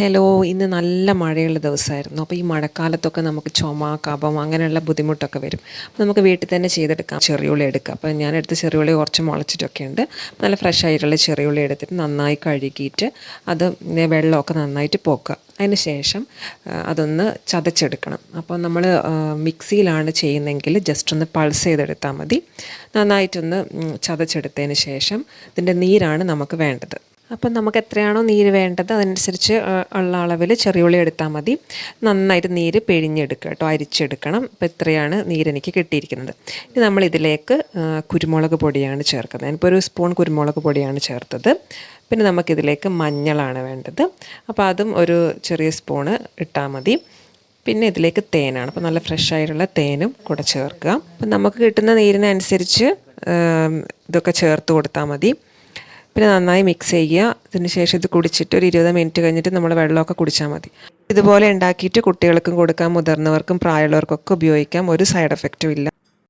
Hello, ഇന്ന് നല്ല മഴയുള്ള ദിവസമായിരുന്നു. അപ്പോൾ ഈ മഴക്കാലത്തൊക്കെ നമുക്ക് ചുമ, കഫം അങ്ങനെയുള്ള ബുദ്ധിമുട്ടൊക്കെ വരും. അപ്പോൾ നമുക്ക് വീട്ടിൽ തന്നെ ചെയ്തെടുക്കാം. ചെറിയുള്ളി എടുക്കുക. അപ്പോൾ ഞാനെടുത്ത് ചെറിയുള്ളി കുറച്ച് മുളച്ചിട്ടൊക്കെ ഉണ്ട്. നല്ല ഫ്രഷ് ആയിട്ടുള്ള ചെറിയുള്ളി എടുത്തിട്ട് നന്നായി കഴുകിയിട്ട് അത് വെള്ളമൊക്കെ നന്നായിട്ട് പോക്കുക. അതിന് ശേഷം അതൊന്ന് ചതച്ചെടുക്കണം. അപ്പോൾ നമ്മൾ മിക്സിയിലാണ് ചെയ്യുന്നതെങ്കിൽ ജസ്റ്റ് ഒന്ന് പൾസ് ചെയ്തെടുത്താൽ മതി. നന്നായിട്ടൊന്ന് ചതച്ചെടുത്തതിന് ശേഷം ഇതിൻ്റെ നീരാണ് നമുക്ക് വേണ്ടത്. അപ്പം നമുക്ക് എത്രയാണോ നീര് വേണ്ടത് അതനുസരിച്ച് ഉള്ള അളവിൽ ചെറിയുള്ളി എടുത്താൽ മതി. നന്നായിട്ട് നീര് പിഴിഞ്ഞെടുക്കുക കേട്ടോ, അരിച്ചെടുക്കണം. അപ്പോൾ ഇത്രയാണ് നീരെനിക്ക് കിട്ടിയിരിക്കുന്നത്. ഇനി നമ്മളിതിലേക്ക് കുരുമുളക് പൊടിയാണ് ചേർക്കുന്നത്. ഞാനിപ്പോൾ ഒരു സ്പൂൺ കുരുമുളക് പൊടിയാണ് ചേർത്തത്. പിന്നെ നമുക്കിതിലേക്ക് മഞ്ഞളാണ് വേണ്ടത്. അപ്പോൾ അതും ഒരു ചെറിയ സ്പൂണ് ഇട്ടാൽ മതി. പിന്നെ ഇതിലേക്ക് തേനാണ്. അപ്പോൾ നല്ല ഫ്രഷ് ആയിട്ടുള്ള തേനും കൂടെ ചേർക്കുക. അപ്പം നമുക്ക് കിട്ടുന്ന നീരിനനുസരിച്ച് ഇതൊക്കെ ചേർത്ത് കൊടുത്താൽ മതി. പിന്നെ നന്നായി മിക്സ് ചെയ്യുക. അതിന് ശേഷം ഇത് കുടിച്ചിട്ട് ഒരു 20 മിനിറ്റ് കഴിഞ്ഞിട്ട് നമ്മൾ വെള്ളമൊക്കെ കുടിച്ചാൽ മതി. ഇതുപോലെ ഉണ്ടാക്കിയിട്ട് കുട്ടികൾക്കും കൊടുക്കാം, മുതിർന്നവർക്കും പ്രായമുള്ളവർക്കൊക്കെ ഉപയോഗിക്കാം. ഒരു സൈഡ് എഫക്റ്റും ഇല്ല.